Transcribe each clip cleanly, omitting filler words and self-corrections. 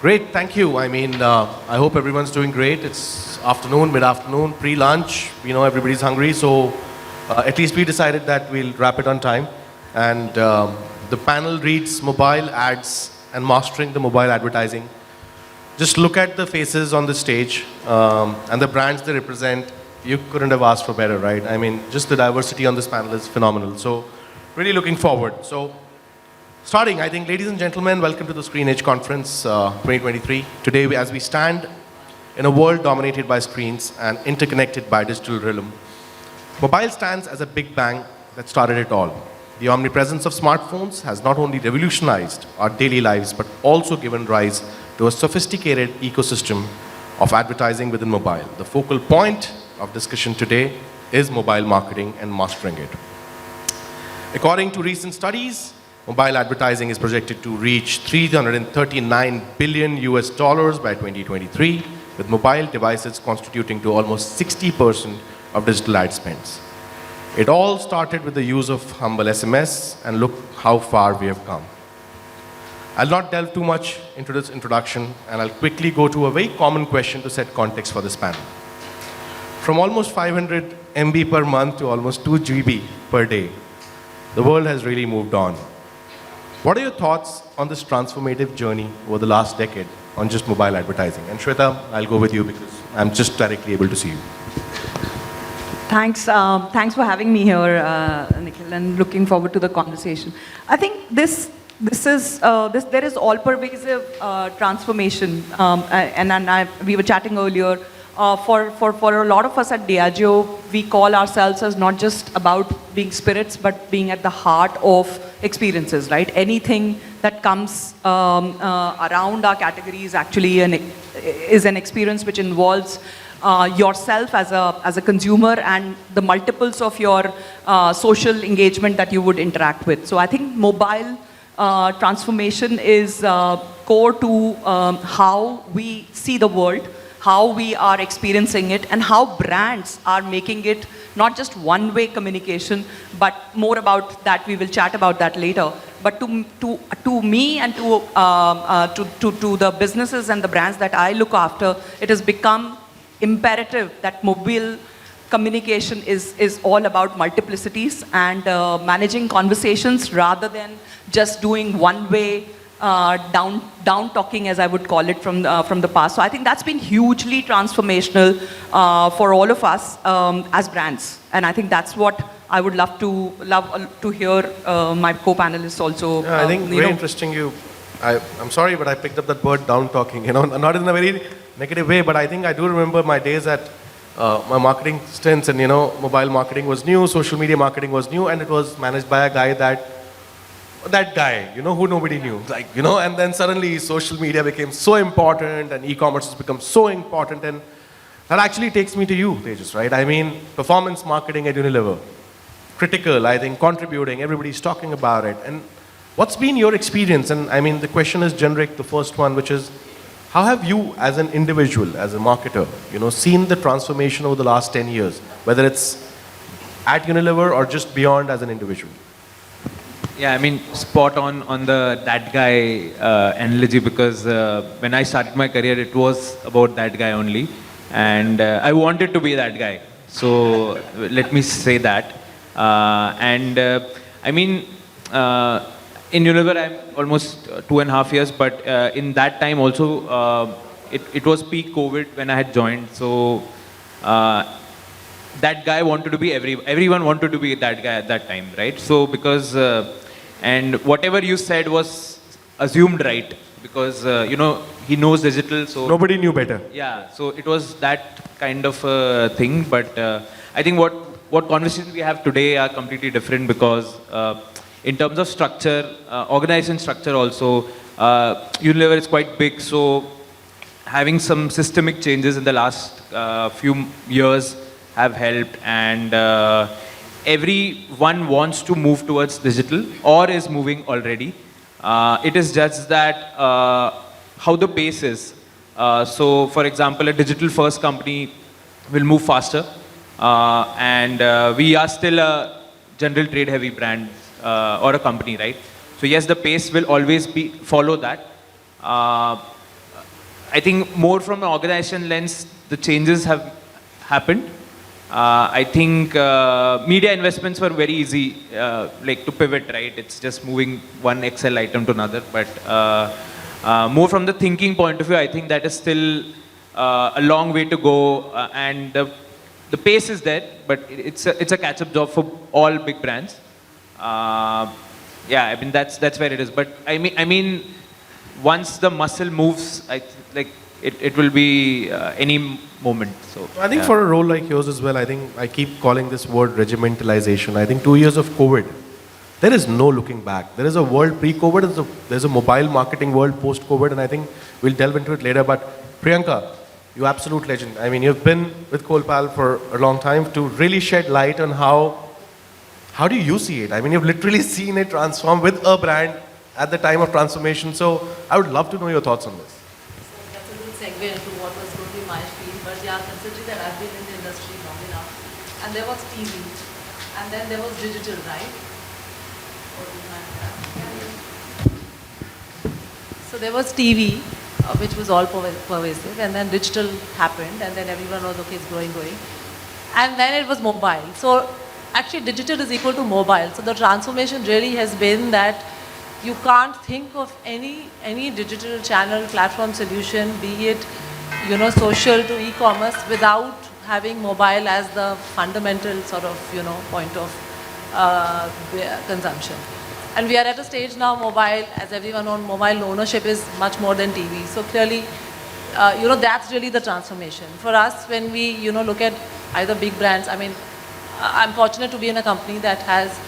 Great, thank you. I hope everyone's doing great. It's afternoon, mid-afternoon, pre-lunch. Everybody's hungry, so at least we decided that we'll wrap it on time. And the panel reads mobile ads and mastering the mobile advertising. Just look at the faces on the stage and the brands they represent. You couldn't have asked for better, right? Just the diversity on this panel is phenomenal. So really looking forward. So starting, I think, ladies and gentlemen, welcome to the Screen Age Conference 2023. Today, as we stand in a world dominated by screens and interconnected by digital realm, mobile stands as a big bang that started it all. The omnipresence of smartphones has not only revolutionized our daily lives, but also given rise to a sophisticated ecosystem of advertising within mobile. The focal point of discussion today is mobile marketing and mastering it. According to recent studies, mobile advertising is projected to reach $339 billion by 2023, with mobile devices constituting to almost 60% of digital ad spends. It all started with the use of humble SMS, and look how far we have come. I'll not delve too much into this introduction, and I'll quickly go to a very common question to set context for this panel. From almost 500 MB per month to almost 2 GB per day, the world has really moved on. What are your thoughts on this transformative journey over the last decade on just mobile advertising? And Shweta, I'll go with you because I'm just directly able to see you. Thanks for having me here, Nikhil, and looking forward to the conversation. I think there is all-pervasive transformation, we were chatting earlier. For a lot of us at Diageo, we call ourselves as not just about being spirits, but being at the heart of experiences, right? Anything that comes around our categories actually is an experience which involves yourself as a consumer and the multiples of your social engagement that you would interact with. So I think mobile transformation is core to how we see the world, how we are experiencing it, and how brands are making it not just one-way communication, but more about that. We will chat about that later. But to me and to the businesses and the brands that I look after, it has become imperative that mobile communication is all about multiplicities and managing conversations rather than just doing one-way down talking, as I would call it, from the past. So I think that's been hugely transformational for all of us as brands, and I think that's what I would love to hear my co-panelists also. Yeah, I think very interesting. I'm sorry, but I picked up that word down talking. Not in a very negative way, but I think I do remember my days at my marketing stints, and mobile marketing was new, social media marketing was new, and it was managed by a guy that guy, who nobody knew. And then suddenly social media became so important and e-commerce has become so important, and that actually takes me to you, Tejas, right? Performance marketing at Unilever, critical, I think, contributing, everybody's talking about it. And what's been your experience? And the question is generic, the first one, which is, how have you as an individual, as a marketer, seen the transformation over the last 10 years, whether it's at Unilever or just beyond as an individual? Yeah, spot on the that guy analogy, because when I started my career, it was about that guy only. And I wanted to be that guy. So let me say that. In Unilever, I'm almost 2.5 years, but in that time also, it was peak COVID when I had joined. So that guy wanted to be everyone wanted to be that guy at that time, right? So because, and whatever you said was assumed right, because, he knows digital, so... Nobody knew better. Yeah, so it was that kind of a thing, but I think what conversations we have today are completely different, because in terms of structure, organization structure also, Unilever is quite big, so having some systemic changes in the last few years have helped, and everyone wants to move towards digital or is moving already. It is just that how the pace is. So for example, a digital first company will move faster, and we are still a general trade heavy brand or a company, right? So yes, the pace will always follow that. I think more from an organization lens, the changes have happened. I think media investments were very easy, like to pivot, right? It's just moving one Excel item to another. But more from the thinking point of view, I think that is still a long way to go, and the pace is there, but it's a catch-up job for all big brands. Yeah, I mean that's where it is. But I mean, once the muscle moves, it will be any moment. So I think yeah. for a role like yours as well, I think I keep calling this word regimentalization. I think 2 years of COVID, there is no looking back. There is a world pre-COVID, there's a mobile marketing world post-COVID, and I think we'll delve into it later. But Priyanka, you absolute legend. I mean, you've been with Colpal for a long time to really shed light on how do you see it? I mean, you've literally seen it transform with a brand at the time of transformation. So I would love to know your thoughts on this. So that's a good segue into what was going to be my spiel. But yeah, considering that I've been in the industry long enough, and there was TV, and then there was digital, right? So there was TV, which was all pervasive, and then digital happened, and then everyone was, okay, it's growing. And then it was mobile. So actually digital is equal to mobile. So the transformation really has been that you can't think of any digital channel, platform solution, be it, social to e-commerce, without having mobile as the fundamental sort of, point of consumption. And we are at a stage now, mobile, as everyone knows, mobile ownership is much more than TV. So clearly, that's really the transformation. For us, when we, look at either big brands, I mean, I'm fortunate to be in a company that has,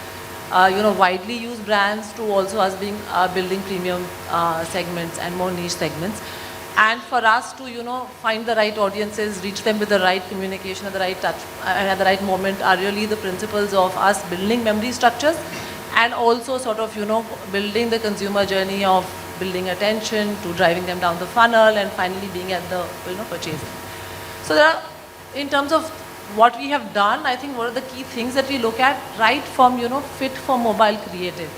widely used brands to also us being building premium segments and more niche segments. And for us to, find the right audiences, reach them with the right communication at the right touch and at the right moment are really the principles of us building memory structures and also sort of, building the consumer journey of building attention to driving them down the funnel and finally being at the, purchasing. So there are, in terms of what we have done, I think what are the key things that we look at right from, fit for mobile creative.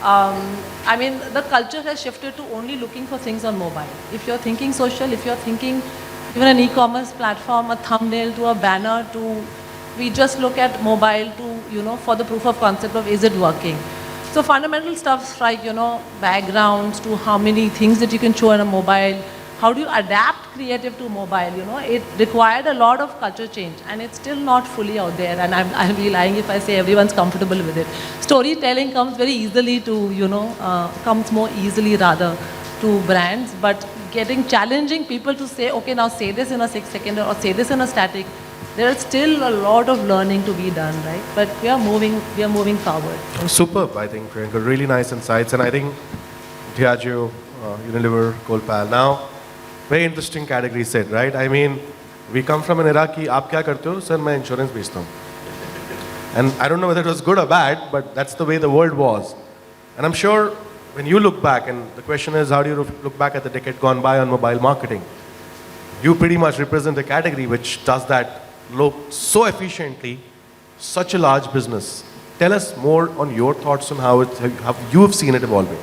I mean, the culture has shifted to only looking for things on mobile. If you're thinking social, if you're thinking even an e-commerce platform, a thumbnail to a banner to, we just look at mobile to, for the proof of concept of is it working. So fundamental stuff like, backgrounds to how many things that you can show on a mobile, how do you adapt creative to mobile, it required a lot of culture change and it's still not fully out there and I'll be lying if I say everyone's comfortable with it. Storytelling comes very easily to, comes more easily rather to brands, but challenging people to say, okay, now say this in a 6-second or say this in a static, there is still a lot of learning to be done, right? But we are moving forward. Superb, I think, Priyanka. Really nice insights. And I think Diageo, Unilever, Colpal. Now, very interesting category set, right? I mean, we come from an era ki, aap kya karte ho? Sir, main insurance बेचता हूँ. And I don't know whether it was good or bad, but that's the way the world was. And I'm sure when you look back, and the question is, how do you look back at the decade gone by on mobile marketing? You pretty much represent a category which does that so efficiently, such a large business. Tell us more on your thoughts on how you have seen it evolving.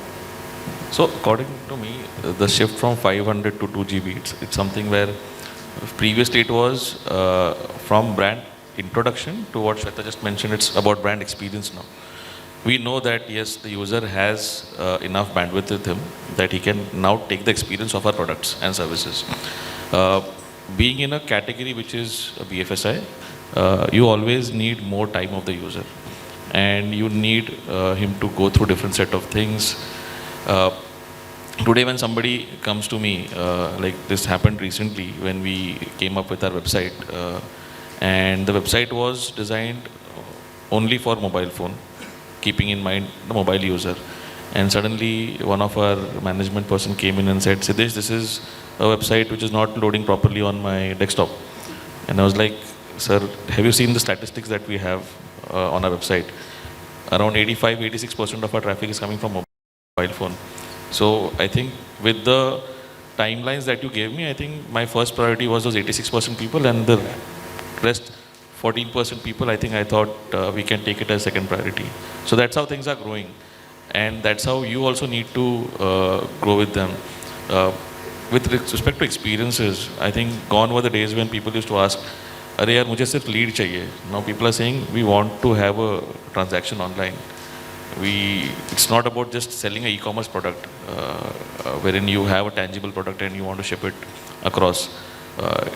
So according to me, the shift from 500 to 2 GB, it's something where previously it was from brand introduction to what Shweta just mentioned, it's about brand experience now. We know that yes, the user has enough bandwidth with him that he can now take the experience of our products and services. Being in a category which is a BFSI, you always need more time of the user and you need him to go through different set of things. Today when somebody comes to me, like this happened recently when we came up with our website, and the website was designed only for mobile phone, keeping in mind the mobile user. And suddenly one of our management person came in and said, Siddesh, this is a website which is not loading properly on my desktop. And I was like, sir, have you seen the statistics that we have on our website? Around 85-86% of our traffic is coming from mobile phone. So I think with the timelines that you gave me, I think my first priority was those 86% people, and the rest 14% people, I thought we can take it as second priority. So that's how things are growing. And that's how you also need to grow with them. with respect to experiences, I think gone were the days when people used to ask, "अरे यार मुझे सिर्फ lead चाहिए." Now people are saying we want to have a transaction online. It's not about just selling an e-commerce product, wherein you have a tangible product and you want to ship it across.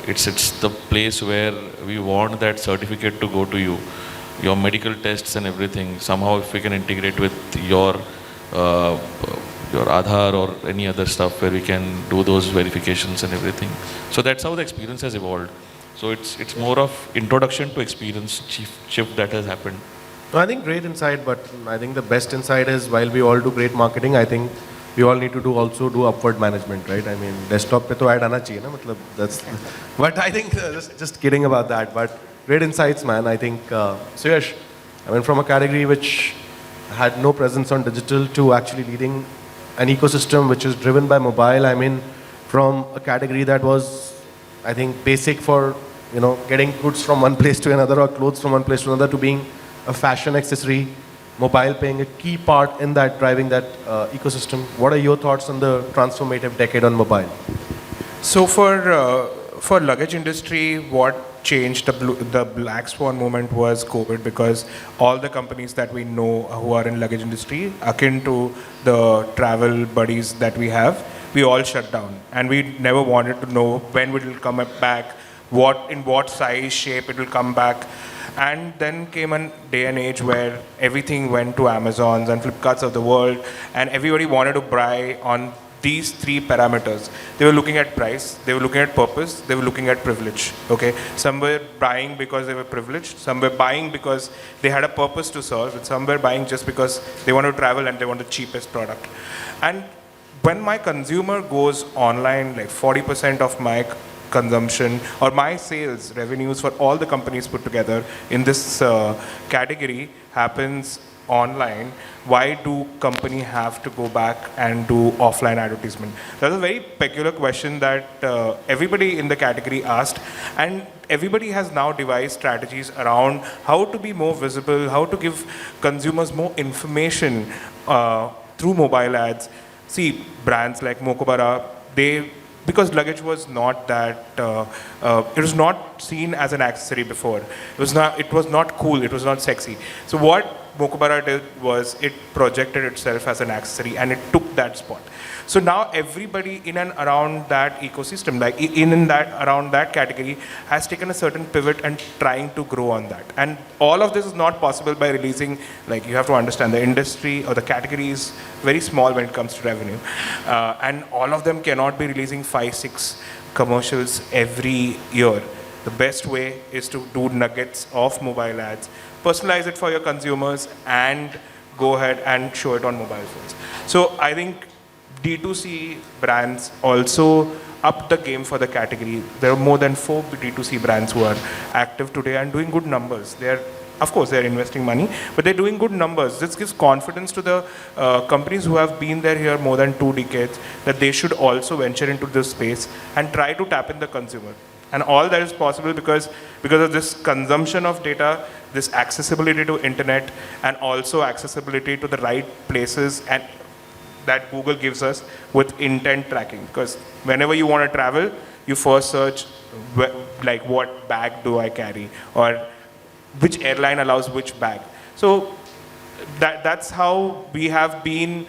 It's the place where we want that certificate to go to you, your medical tests and everything. Somehow, if we can integrate with your Aadhaar or any other stuff, where we can do those verifications and everything. So that's how the experience has evolved. So it's more of introduction to experience shift that has happened. No, I think great insight, but I think the best insight is while we all do great marketing, I think we all need to also do upward management, right? I mean, desktop pe to ad aana chahiye na, matlab that's. But I think just kidding about that. But great insights, man. I think Suyash, I mean, from a category which had no presence on digital to actually leading an ecosystem which is driven by mobile. I mean, from a category that was, I think, basic for getting goods from one place to another or clothes from one place to another to being a fashion accessory, mobile playing a key part in that, driving that ecosystem. What are your thoughts on the transformative decade on mobile? So for luggage industry, what changed the black swan moment was COVID, because all the companies that we know who are in luggage industry, akin to the travel buddies that we have, we all shut down, and we never wanted to know when it will come back, in what size, shape it will come back. And then came a day and age where everything went to Amazons and Flipkarts of the world, and everybody wanted to buy on these three parameters. They were looking at price, they were looking at purpose, they were looking at privilege. Okay, some were buying because they were privileged, some were buying because they had a purpose to serve, and some were buying just because they want to travel and they want the cheapest product. And when my consumer goes online, like 40% of my consumption or my sales revenues for all the companies put together in this category happens online, why do company have to go back and do offline advertisement? That's a very peculiar question that everybody in the category asked, and everybody has now devised strategies around how to be more visible, how to give consumers more information through mobile ads. See, brands like Mokobara, because luggage was not that, it was not seen as an accessory before. It was not cool, it was not sexy. So what Mokobara did was it projected itself as an accessory and it took that spot. So now everybody in and around that ecosystem, like around that category, has taken a certain pivot and trying to grow on that. And all of this is not possible by releasing, like you have to understand the industry or the category is very small when it comes to revenue. And all of them cannot be releasing 5-6 commercials every year. The best way is to do nuggets of mobile ads, personalize it for your consumers, and go ahead and show it on mobile phones. So I think D2C brands also upped the game for the category. There are more than 4 D2C brands who are active today and doing good numbers. Of course, they're investing money, but they're doing good numbers. This gives confidence to the companies who have been there here more than 2 decades that they should also venture into this space and try to tap in the consumer. And all that is possible because of this consumption of data, this accessibility to internet, and also accessibility to the right places and that Google gives us with intent tracking. Because whenever you want to travel, you first search like what bag do I carry, or which airline allows which bag. So that's how we have been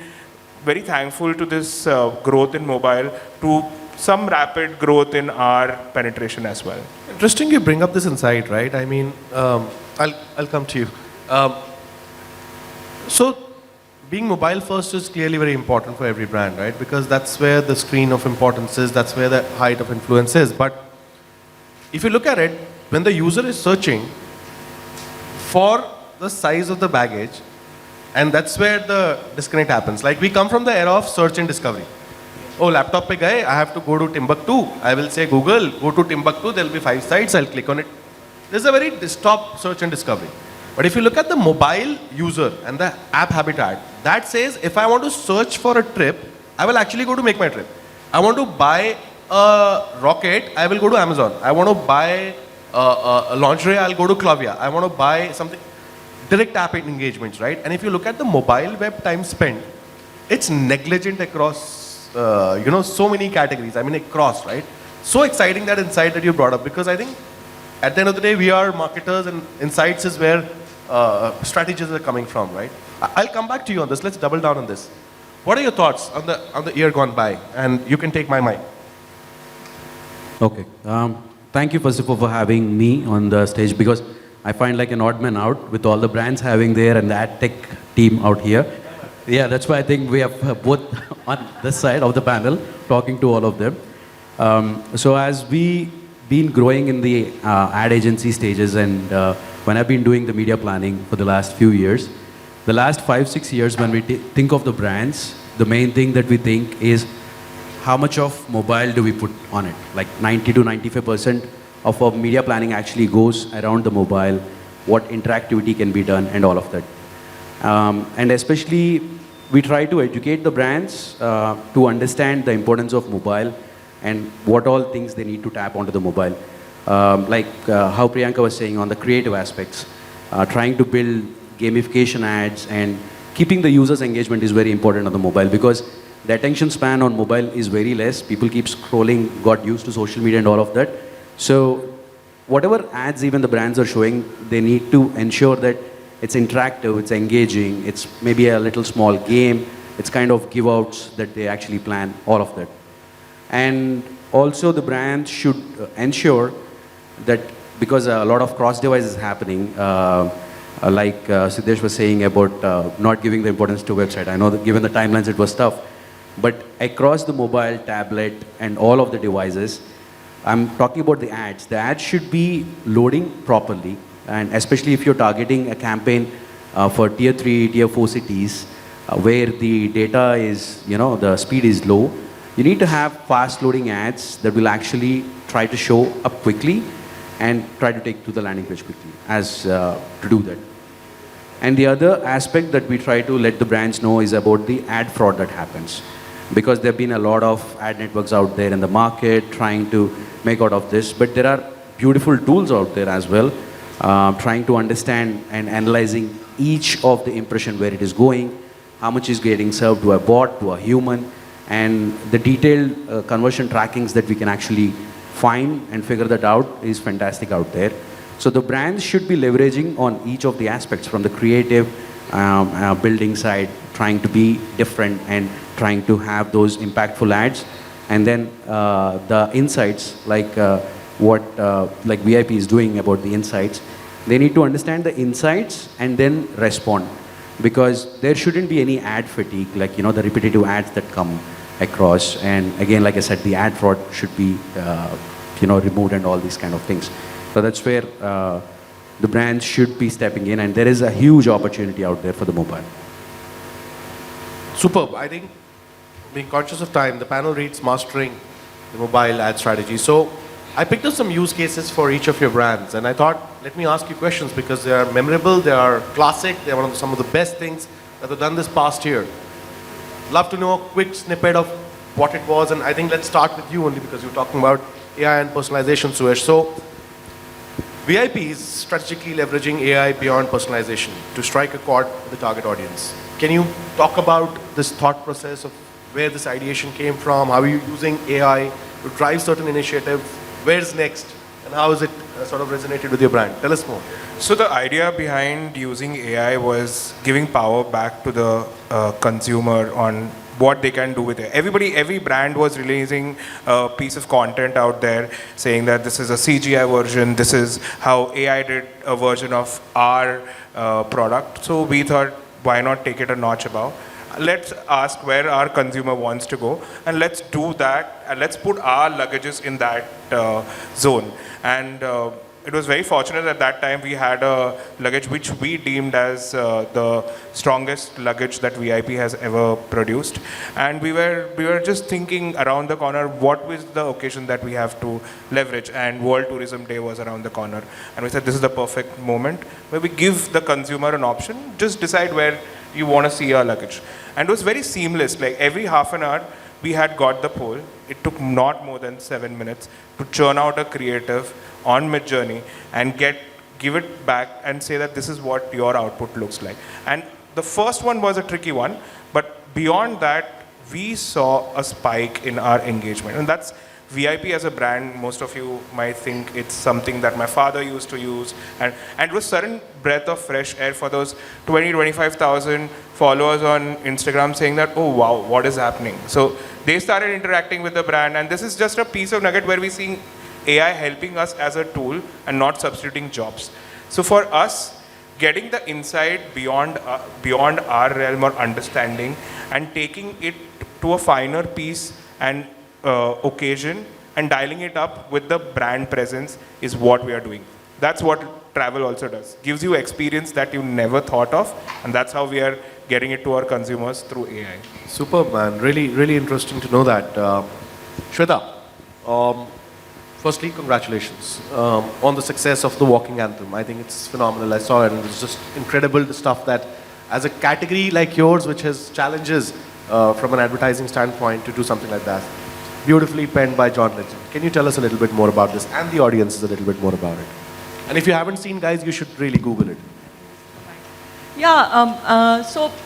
very thankful to this growth in mobile, to some rapid growth in our penetration as well. Interesting you bring up this insight, right? I mean, I'll come to you. So being mobile first is clearly very important for every brand, right? Because that's where the screen of importance is, that's where the height of influence is. But if you look at it, when the user is searching for the size of the baggage, and that's where the disconnect happens. Like we come from the era of search and discovery. Oh, laptop pe gaye, I have to go to Timbuktu. I will say Google, go to Timbuktu, there will be 5 sites, I'll click on it. There's a very stop search and discovery. But if you look at the mobile user and the app habitat, that says if I want to search for a trip, I will actually go to Make My Trip. I want to buy a rocket, I will go to Amazon. I want to buy a lingerie, I'll go to Clavia. I want to buy something, direct app engagements, right? And if you look at the mobile web time spent, it's negligent across so many categories. I mean, across, right? So exciting, that insight that you brought up, because I think at the end of the day, we are marketers, and insights is where strategies are coming from, right? I'll come back to you on this. Let's double down on this. What are your thoughts on the year gone by? And you can take my mic. Okay. Thank you, first of all, for having me on the stage, because I find like an odd man out with all the brands having there and the ad tech team out here. Yeah, that's why I think we have both on this side of the panel talking to all of them. So as we been growing in the ad agency stages, and when I've been doing the media planning for the last few years, the last 5-6 years when we think of the brands, the main thing that we think is how much of mobile do we put on it? Like 90 to 95% of our media planning actually goes around the mobile, what interactivity can be done and all of that. And especially we try to educate the brands to understand the importance of mobile and what all things they need to tap onto the mobile. Like how Priyanka was saying on the creative aspects, trying to build gamification ads and keeping the user's engagement is very important on the mobile, because the attention span on mobile is very less. People keep scrolling, got used to social media and all of that. So whatever ads even the brands are showing, they need to ensure that it's interactive, it's engaging, it's maybe a little small game, it's kind of give outs that they actually plan, all of that. And also the brand should ensure that, because a lot of cross device is happening, like Siddesh was saying about not giving the importance to website. I know that given the timelines it was tough, but across the mobile, tablet and all of the devices, I'm talking about the ads. The ads should be loading properly, and especially if you're targeting a campaign for tier 3, tier 4 cities where the data is, the speed is low, you need to have fast loading ads that will actually try to show up quickly and try to take to the landing page quickly to do that. And the other aspect that we try to let the brands know is about the ad fraud that happens. Because there have been a lot of ad networks out there in the market trying to make out of this, but there are beautiful tools out there as well, trying to understand and analyzing each of the impression, where it is going, how much is getting served to a bot, to a human, and the detailed conversion trackings that we can actually find and figure that out is fantastic out there. So the brands should be leveraging on each of the aspects, from the creative building side, trying to be different and trying to have those impactful ads, and then the insights, like what like VIP is doing about the insights. They need to understand the insights and then respond, because there shouldn't be any ad fatigue, like the repetitive ads that come across. And again, like I said, the ad fraud should be removed and all these kind of things. So that's where the brands should be stepping in, and there is a huge opportunity out there for the mobile. Superb. I think, being conscious of time, the panel reads mastering the mobile ad strategy. So I picked up some use cases for each of your brands, and I thought, let me ask you questions, because they are memorable, they are classic, they are some of the best things that were done this past year. Love to know a quick snippet of what it was, and I think let's start with you only because you're talking about AI and personalization, Suyash. So VIP is strategically leveraging AI beyond personalization to strike a chord with the target audience. Can you talk about this thought process of where this ideation came from? How are you using AI to drive certain initiatives? Where's next? And how has it sort of resonated with your brand? Tell us more. So the idea behind using AI was giving power back to the consumer on what they can do with it. Every brand was releasing a piece of content out there saying that this is a CGI version, this is how AI did a version of our product. So we thought, why not take it a notch above? Let's ask where our consumer wants to go, and let's do that, and let's put our luggages in that zone. And it was very fortunate at that time we had a luggage which we deemed as the strongest luggage that VIP has ever produced. And we were just thinking around the corner, what was the occasion that we have to leverage? And World Tourism Day was around the corner. And we said, this is the perfect moment where we give the consumer an option, just decide where you want to see our luggage. And it was very seamless. Like every half an hour, we had got the poll. It took not more than 7 minutes to churn out a creative on Midjourney and give it back and say that this is what your output looks like. And the first one was a tricky one, but beyond that, we saw a spike in our engagement. And that's VIP as a brand. Most of you might think it's something that my father used to use. And it was certain breath of fresh air for those 25,000 followers on Instagram saying that, oh wow, what is happening? So they started interacting with the brand. And this is just a piece of nugget where we're seeing AI helping us as a tool and not substituting jobs. So for us, getting the insight beyond our realm or understanding and taking it to a finer piece and occasion and dialing it up with the brand presence is what we are doing. That's what travel also does. Gives you experience that you never thought of, and that's how we are getting it to our consumers through AI. Superb, man. Really, really interesting to know that. Shweta, firstly, congratulations on the success of the walking anthem. I think it's phenomenal. I saw it and it was just incredible, the stuff that, as a category like yours, which has challenges from an advertising standpoint, to do something like that. Beautifully penned by John Legend. Can you tell us a little bit more about this and the audience a little bit more about it? And if you haven't seen, guys, you should really Google it. Yeah,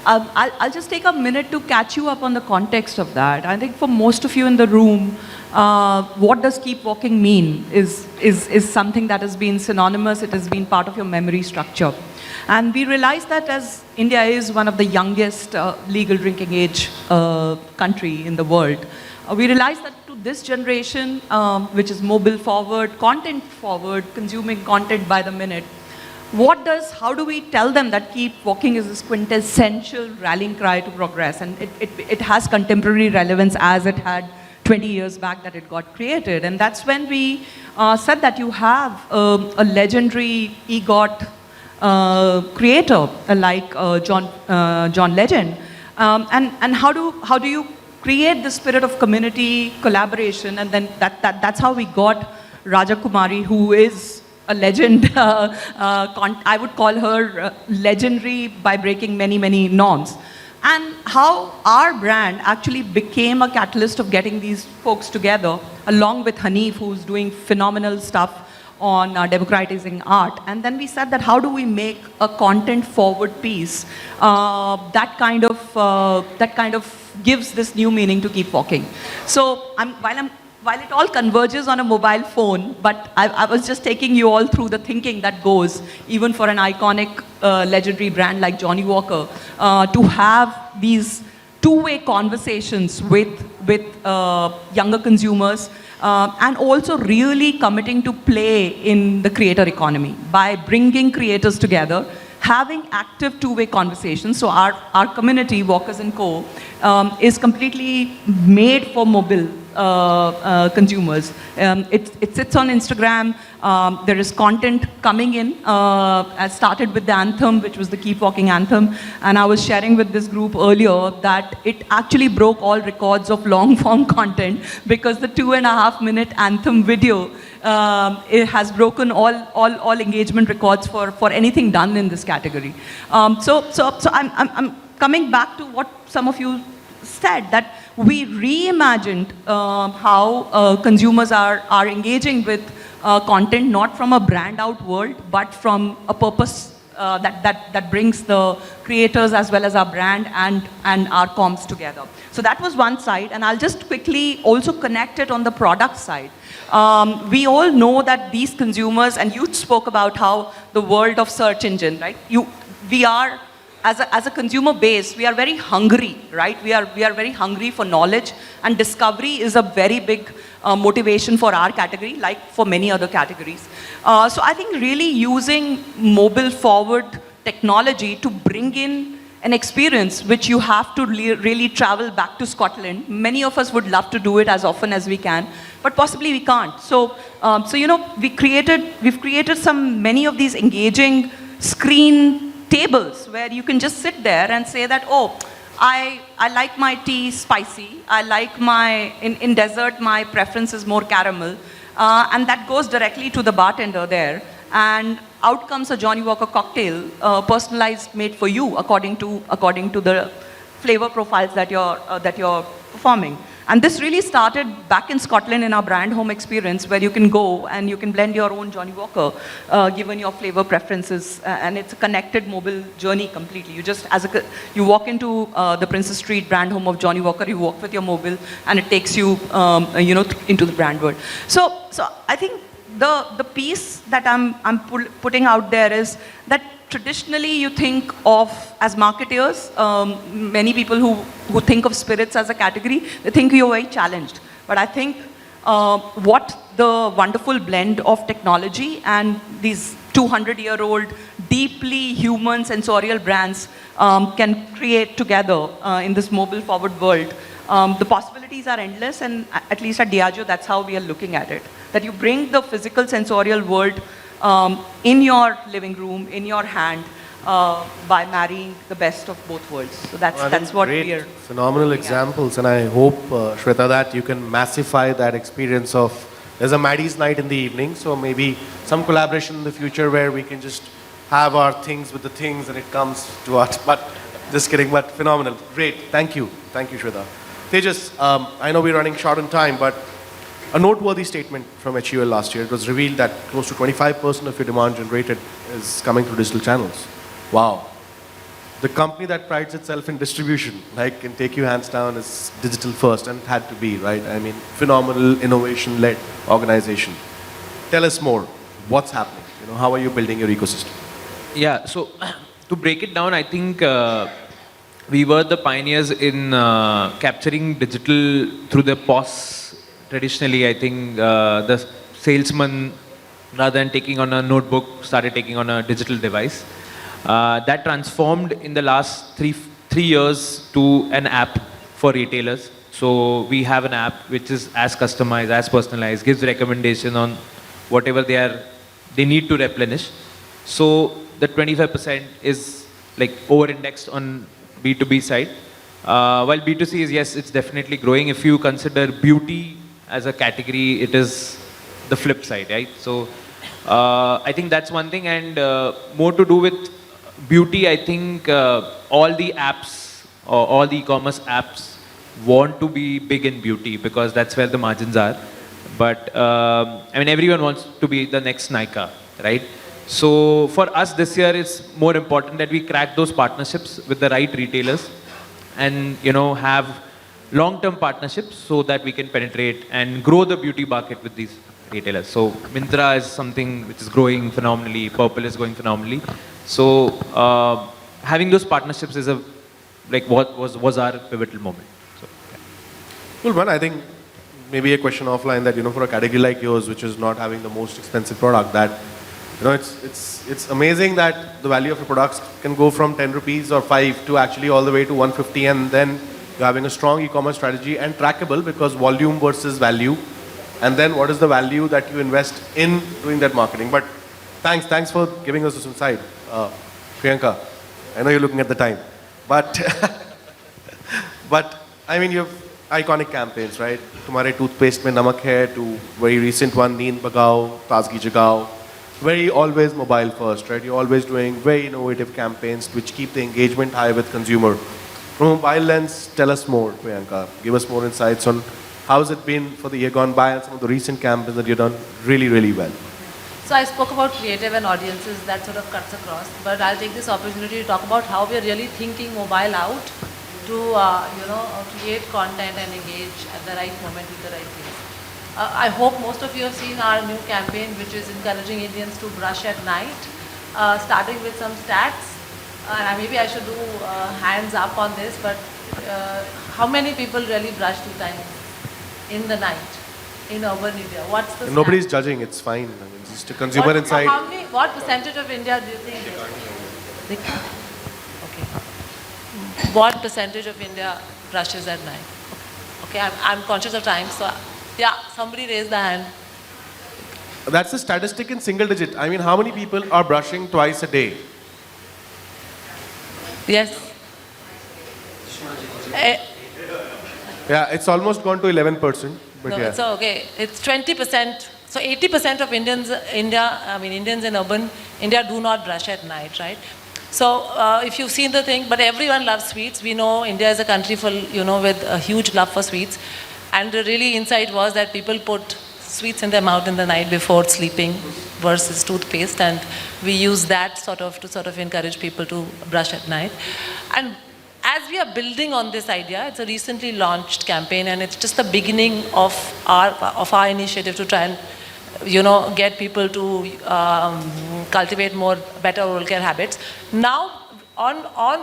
I'll just take a minute to catch you up on the context of that. I think for most of you in the room, what does keep walking mean is something that has been synonymous, it has been part of your memory structure. And we realize that as India is one of the youngest legal drinking age country in the world, we realize that to this generation, which is mobile forward, content forward, consuming content by the minute, how do we tell them that keep walking is this quintessential rallying cry to progress? And it has contemporary relevance as it had 20 years back that it got created. And that's when we said that you have a legendary EGOT creator like John Legend. And how do you create the spirit of community collaboration? And then that's how we got Raja Kumari, who is a legend. I would call her legendary by breaking many, many norms. And how our brand actually became a catalyst of getting these folks together, along with Hanif, who's doing phenomenal stuff on democratizing art. And then we said that how do we make a content-forward piece that kind of gives this new meaning to keep walking. So while it all converges on a mobile phone, but I was just taking you all through the thinking that goes, even for an iconic, legendary brand like Johnnie Walker, to have these two-way conversations with younger consumers, and also really committing to play in the creator economy by bringing creators together, having active two-way conversations. So our community, Walkers & Co., is completely made for mobile consumers. It sits on Instagram. There is content coming in. I started with the anthem, which was the Keep Walking anthem. And I was sharing with this group earlier that it actually broke all records of long-form content because the 2.5-minute anthem video it has broken all engagement records for anything done in this category. So I'm coming back to what some of you said, that we reimagined how consumers are engaging with content, not from a brand out world, but from a purpose that brings the creators as well as our brand and our comms together. So that was one side, and I'll just quickly also connect it on the product side. We all know that these consumers, and you spoke about how the world of search engine, right? We are, as a consumer base, we are very hungry, right? We are very hungry for knowledge, and discovery is a very big motivation for our category, like for many other categories. So I think really using mobile forward technology to bring in an experience which you have to really travel back to Scotland. Many of us would love to do it as often as we can, but possibly we can't. So you know, we've created many of these engaging screen tables where you can just sit there and say that, oh, I like my tea spicy. I like in dessert, my preference is more caramel. And that goes directly to the bartender there. And out comes a Johnnie Walker cocktail, personalized, made for you according to the flavor profiles that you're performing. And this really started back in Scotland in our brand home experience, where you can go and you can blend your own Johnny Walker, given your flavor preferences, and it's a connected mobile journey completely. You just, you walk into the Princess Street brand home of Johnny Walker, you walk with your mobile, and it takes you, into the brand world. So I think the piece that I'm putting out there is that traditionally you think of, as marketeers, many people who think of spirits as a category, they think you're very challenged. But I think what the wonderful blend of technology and these 200-year-old, deeply human sensorial brands can create together in this mobile-forward world, the possibilities are endless, and at least at Diageo, that's how we are looking at it. That you bring the physical sensorial world in your living room, in your hand, by marrying the best of both worlds. So that's what we are. Phenomenal examples, and I hope, Shweta, that you can massify that experience of, there's a Maddie's night in the evening, so maybe some collaboration in the future where we can just have our things with the things and it comes to us. But just kidding, but phenomenal. Great. Thank you, Shweta. Tejas, I know we're running short on time, but a noteworthy statement from HUL last year. It was revealed that close to 25% of your demand generated is coming through digital channels. Wow. The company that prides itself in distribution, like, can take you hands down, is digital first, and it had to be, right? I mean, phenomenal innovation-led organization. Tell us more. What's happening? How are you building your ecosystem? Yeah, so to break it down, I think we were the pioneers in capturing digital through the POS. Traditionally, I think the salesman, rather than taking on a notebook, started taking on a digital device. That transformed in the last three years to an app for retailers. So we have an app which is as customized, as personalized, gives recommendation on whatever they need to replenish. So the 25% is like over-indexed on B2B side. While B2C is, yes, it's definitely growing. If you consider beauty as a category, it is the flip side, right? So I think that's one thing, and more to do with beauty. I think all the apps, or all the e-commerce apps, want to be big in beauty because that's where the margins are. But I mean, everyone wants to be the next Nykaa, right? So for us this year, it's more important that we crack those partnerships with the right retailers, and have long-term partnerships so that we can penetrate and grow the beauty market with these retailers. So Myntra is something which is growing phenomenally. Purple is going phenomenally. So having those partnerships is what was our pivotal moment. So, yeah. Cool, man. I think maybe a question offline that, for a category like yours, which is not having the most expensive product, that, it's amazing that the value of your products can go from 10 rupees or 5 to actually all the way to 150, and then you're having a strong e-commerce strategy and trackable, because volume versus value, and then what is the value that you invest in doing that marketing. But thanks for giving us this insight. Priyanka, I know you're looking at the time, but I mean, you have iconic campaigns, right? Tumhare toothpaste mein namak hai, to very recent one, Neend Bagao, Taazgi Jagao. Very always mobile first, right? You're always doing very innovative campaigns which keep the engagement high with consumer. From a mobile lens, tell us more, Priyanka. Give us more insights on how has it been for the year gone by and some of the recent campaigns that you've done really, really well. So I spoke about creative and audiences, that sort of cuts across, but I'll take this opportunity to talk about how we are really thinking mobile out to create content and engage at the right moment with the right things. I hope most of you have seen our new campaign, which is encouraging Indians to brush at night, starting with some stats. Maybe I should do hands up on this, but how many people really brush 2 times in the night in urban India? What's the Nobody's stat? judging, it's fine. I mean, it's just a consumer insight. What percentage of India do you think? Okay. What percentage of India brushes at night? Okay, I'm conscious of time, so yeah, somebody raised the hand. That's a statistic in single digit. I mean, how many people are brushing twice a day? Yes. Yeah, it's almost gone to 11%. But No, yeah. so okay, it's 20%. So 80% of Indians in urban India do not brush at night, right? So if you've seen the thing, but everyone loves sweets. We know India is a country full, with a huge love for sweets. And the really insight was that people put sweets in their mouth in the night before sleeping versus toothpaste, and we use that to encourage people to brush at night. And as we are building on this idea, it's a recently launched campaign, and it's just the beginning of our initiative to try and get people to cultivate better oral care habits. Now,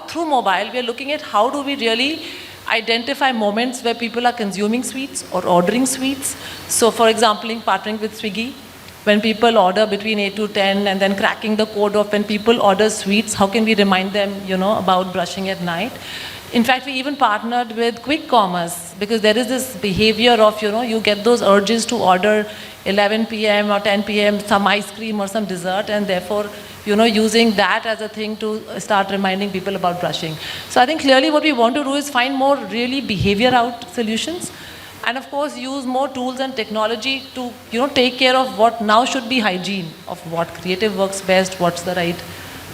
through mobile, we are looking at how do we really identify moments where people are consuming sweets or ordering sweets. So, for example, in partnering with Swiggy, when people order between 8 to 10 and then cracking the code of when people order sweets, how can we remind them, about brushing at night? In fact, we even partnered with quick commerce because there is this behavior of, you get those urges to order 11 p.m. or 10 p.m. some ice cream or some dessert, and therefore, using that as a thing to start reminding people about brushing. So I think clearly what we want to do is find more really behavior out solutions, and of course use more tools and technology to, take care of what now should be hygiene, of what creative works best, what's the right,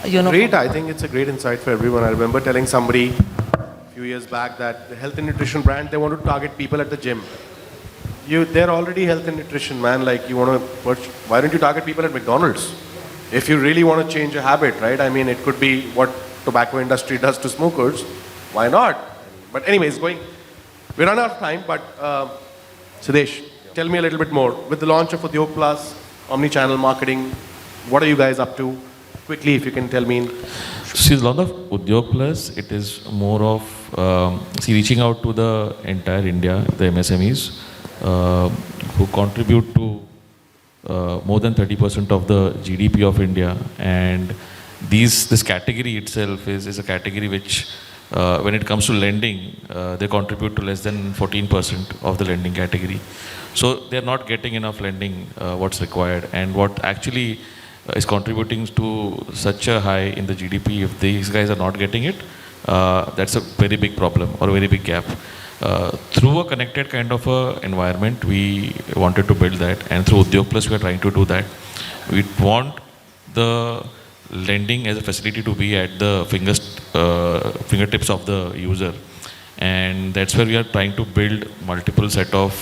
Great, I think it's a great insight for everyone. I remember telling somebody a few years back that the health and nutrition brand, they want to target people at the gym. They're already health and nutrition, man. Like, why don't you target people at McDonald's? If you really want to change a habit, right? I mean, it could be what tobacco industry does to smokers. Why not? But anyways, we run out of time, but Siddesh, tell me a little bit more. With the launch of Udyog Plus, omni-channel marketing, what are you guys up to? Quickly, if you can tell me. See, a lot of Udyog Plus, it is more of reaching out to the entire India, the MSMEs, who contribute to more than 30% of the GDP of India, and this category itself is a category which, when it comes to lending, they contribute to less than 14% of the lending category. So they're not getting enough lending, what's required, and what actually is contributing to such a high in the GDP. If these guys are not getting it, that's a very big problem or a very big gap. Through a connected kind of a environment, we wanted to build that, and through Udyog Plus, we are trying to do that. We want the lending as a facility to be at the fingertips of the user, and that's where we are trying to build multiple set of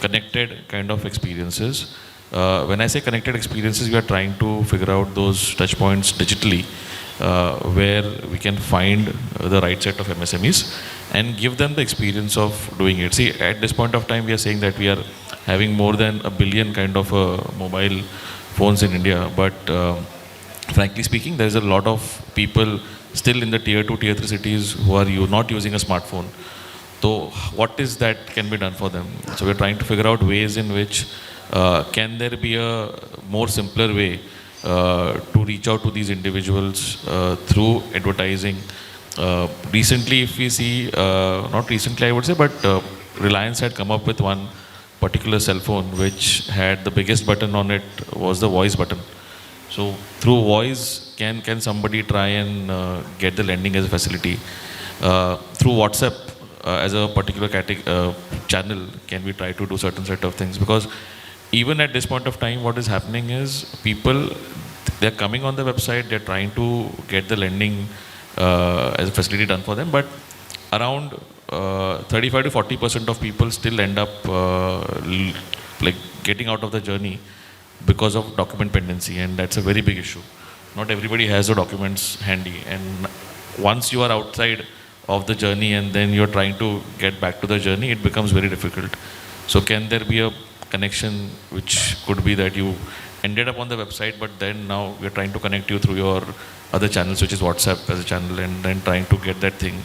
connected kind of experiences. When I say connected experiences, we are trying to figure out those touch points digitally, where we can find the right set of MSMEs and give them the experience of doing it. See, at this point of time, we are saying that we are having more than 1 billion kind of mobile phones in India, but frankly speaking, there is a lot of people still in the tier 2, tier 3 cities who are not using a smartphone. So what is that can be done for them? So we're trying to figure out ways in which can there be a more simpler way to reach out to these individuals through advertising. Recently, if we see, not recently I would say, but Reliance had come up with one particular cell phone which had the biggest button on it was the voice button. So through voice, can somebody try and get the lending as a facility? Through WhatsApp as a particular channel, can we try to do certain set of things? Because even at this point of time, what is happening is people, they're coming on the website, they're trying to get the lending as a facility done for them, but around 35 to 40% of people still end up like getting out of the journey because of document pendency, and that's a very big issue. Not everybody has the documents handy, and once you are outside of the journey and then you're trying to get back to the journey, it becomes very difficult. So can there be a connection which could be that you ended up on the website, but then now we're trying to connect you through your other channels, which is WhatsApp as a channel, and then trying to get that thing.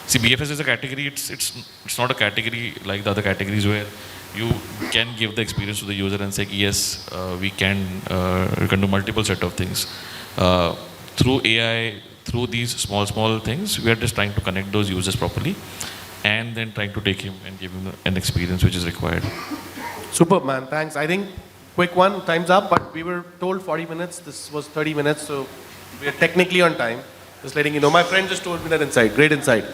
See, BFS is a category, it's not a category like the other categories where you can give the experience to the user and say, yes, we can do multiple set of things. Through AI, through these small things, we are just trying to connect those users properly and then trying to take him and give him an experience which is required. Superb, man. Thanks. I think quick one, time's up, but we were told 40 minutes. This was 30 minutes, so we are technically on time. Just letting you know. My friend just told me that insight. Great insight.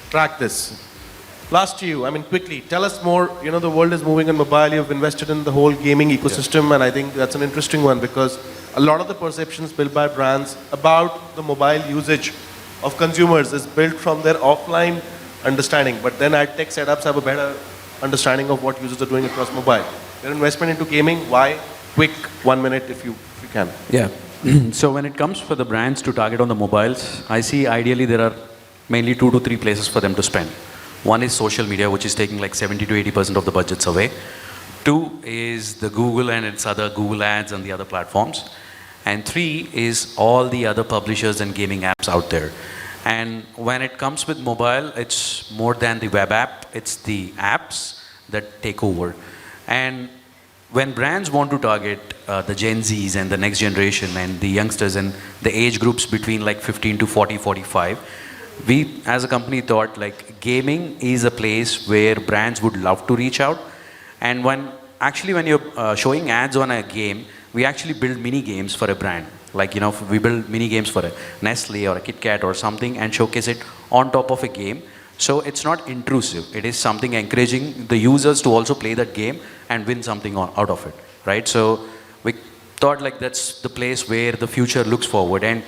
Track this. Last to you. I mean, quickly, tell us more. You know, the world is moving on mobile. You've invested in the whole gaming ecosystem, and I think that's an interesting one because a lot of the perceptions built by brands about the mobile usage of consumers is built from their offline understanding. But then ad tech setups have a better understanding of what users are doing across mobile. Their investment into gaming, why? Quick, 1 minute if you can. Yeah. So when it comes for the brands to target on the mobiles, I see ideally there are mainly 2 to 3 places for them to spend. One is social media, which is taking like 70 to 80% of the budgets away. 2 is the Google and its other Google ads and the other platforms. And 3 is all the other publishers and gaming apps out there. And when it comes with mobile, it's more than the web app, it's the apps that take over. And when brands want to target the Gen Zs and the next generation and the youngsters and the age groups between like 15 to 40, 45, we as a company thought like gaming is a place where brands would love to reach out. And when you're showing ads on a game, we actually build mini games for a brand. Like, we build mini games for a Nestle or a Kit Kat or something and showcase it on top of a game. So it's not intrusive. It is something encouraging the users to also play that game and win something out of it, right? So we thought like that's the place where the future looks forward. And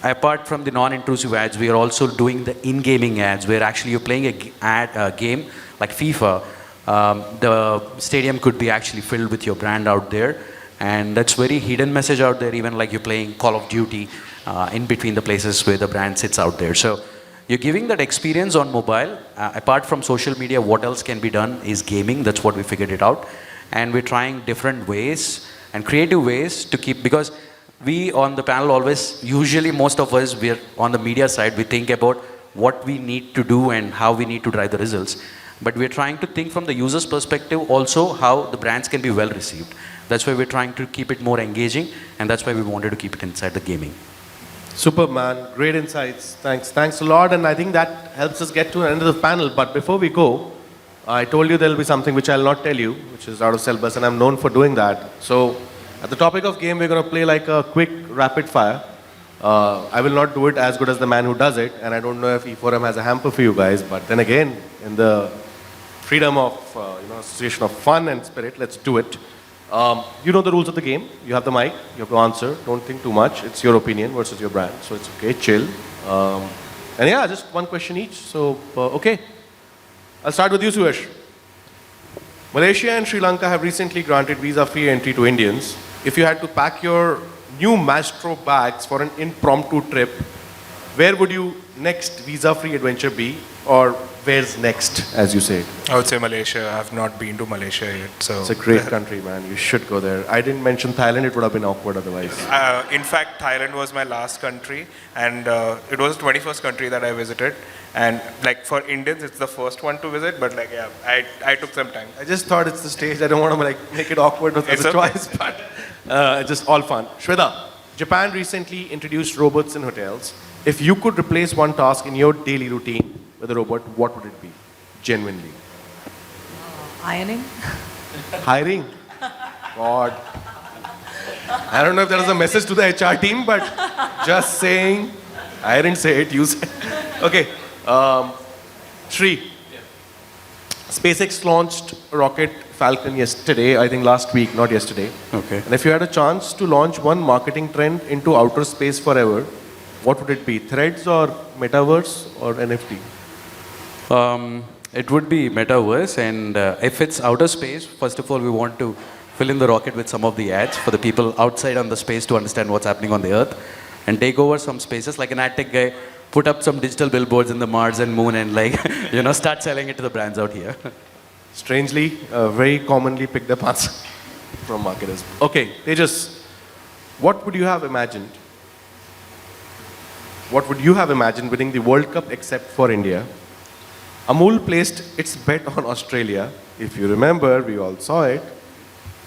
apart from the non-intrusive ads, we are also doing the in-gaming ads where actually you're playing a game like FIFA. The stadium could be actually filled with your brand out there. And that's very hidden message out there, even like you're playing Call of Duty in between the places where the brand sits out there. So you're giving that experience on mobile. Apart from social media, what else can be done is gaming. That's what we figured it out. And we're trying different ways and creative ways to keep, because we on the panel always, usually most of us, we're on the media side, we think about what we need to do and how we need to drive the results. But we're trying to think from the user's perspective also how the brands can be well received. That's why we're trying to keep it more engaging, and that's why we wanted to keep it inside the gaming. Super, man. Great insights. Thanks a lot. And I think that helps us get to the end of the panel. But before we go, I told you there will be something which I'll not tell you, which is out of syllabus, and I'm known for doing that. So at the topic of game, we're going to play like a quick rapid fire. I will not do it as good as the man who does it, and I don't know if E4M has a hamper for you guys, but then again, in the freedom of association of fun and spirit, let's do it. You know the rules of the game. You have the mic. You have to answer. Don't think too much. It's your opinion versus your brand, so it's okay. Chill. And yeah, just one question each. So okay, I'll start with you, Suyash. Malaysia and Sri Lanka have recently granted visa-free entry to Indians. If you had to pack your new Mastro bags for an impromptu trip, where would your next visa-free adventure be, or where's next, as you say? I would say Malaysia. I have not been to Malaysia yet, so. It's a great country, man. You should go there. I didn't mention Thailand. It would have been awkward otherwise. In fact, Thailand was my last country, and it was the 21st country that I visited. And like for Indians, it's the first one to visit, but like, yeah, I took some time. I just thought it's the stage. I don't want to like make it awkward with the choice, but just all fun. Shweta, Japan recently introduced robots in hotels. If you could replace one task in your daily routine with a robot, what would it be? Genuinely. Ironing. Hiring. God. I don't know if there was a message to the HR team, but just saying. I didn't say it, you said. Okay. Shri. SpaceX launched a rocket Falcon yesterday, I think last week, not yesterday. Okay. And if you had a chance to launch one marketing trend into outer space forever, what would it be? Threads or metaverse or NFT? It would be metaverse, and if it's outer space, first of all, we want to fill in the rocket with some of the ads for the people outside on the space to understand what's happening on the Earth, and take over some spaces like an ad tech guy, put up some digital billboards in the Mars and Moon, and like start selling it to the brands out here. Strangely, very commonly picked up answer from marketers. Okay, Tejas, what would you have imagined? What would you have imagined winning the World Cup except for India? Amul placed its bet on Australia. If you remember, we all saw it.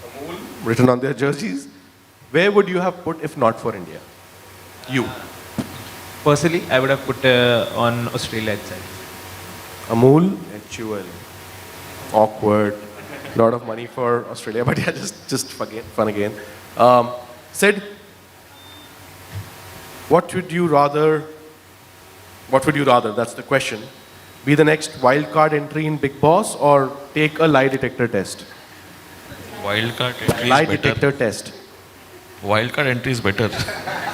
Amul written on their jerseys. Where would you have put if not for India? You. Personally, I would have put on Australia itself. Amul, HUL. Awkward. Lot of money for Australia, but yeah, just fun again. Sid, what would you rather, that's the question, be the next wildcard entry in Big Boss or take a lie detector test? Wildcard entry Lie is better. detector test. Wildcard entry is better.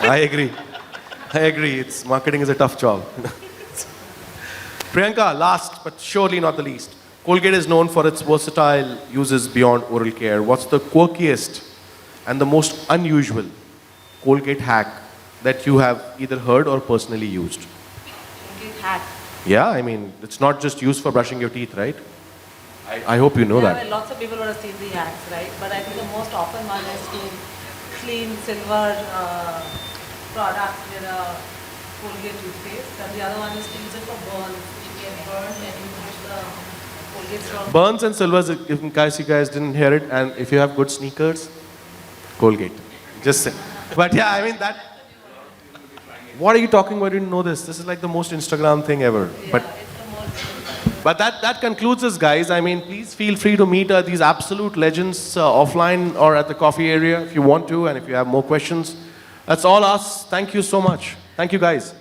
I agree. Marketing is a tough job. Priyanka, last but surely not the least. Colgate is known for its versatile uses beyond oral care. What's the quirkiest and the most unusual Colgate hack that you have either heard or personally used? Colgate hack. Yeah, I mean, it's not just used for brushing your teeth, right? I hope you know Yeah, that. well, lots of people would have seen the hacks, right? But I think the most often one is to clean silver products with a Colgate toothpaste. And the other one is to use it for burns. If you get burned and you push the Colgate strong. Burns and silvers, if in case you guys didn't hear it, and if you have good sneakers, Colgate. Just say. But yeah, I mean that. What are you talking about? You didn't know this. This is like the most Instagram thing ever. Yeah, But it's the most. But that concludes us, guys. I mean, please feel free to meet these absolute legends offline or at the coffee area if you want to, and if you have more questions. That's all us. Thank you so much. Thank you, guys.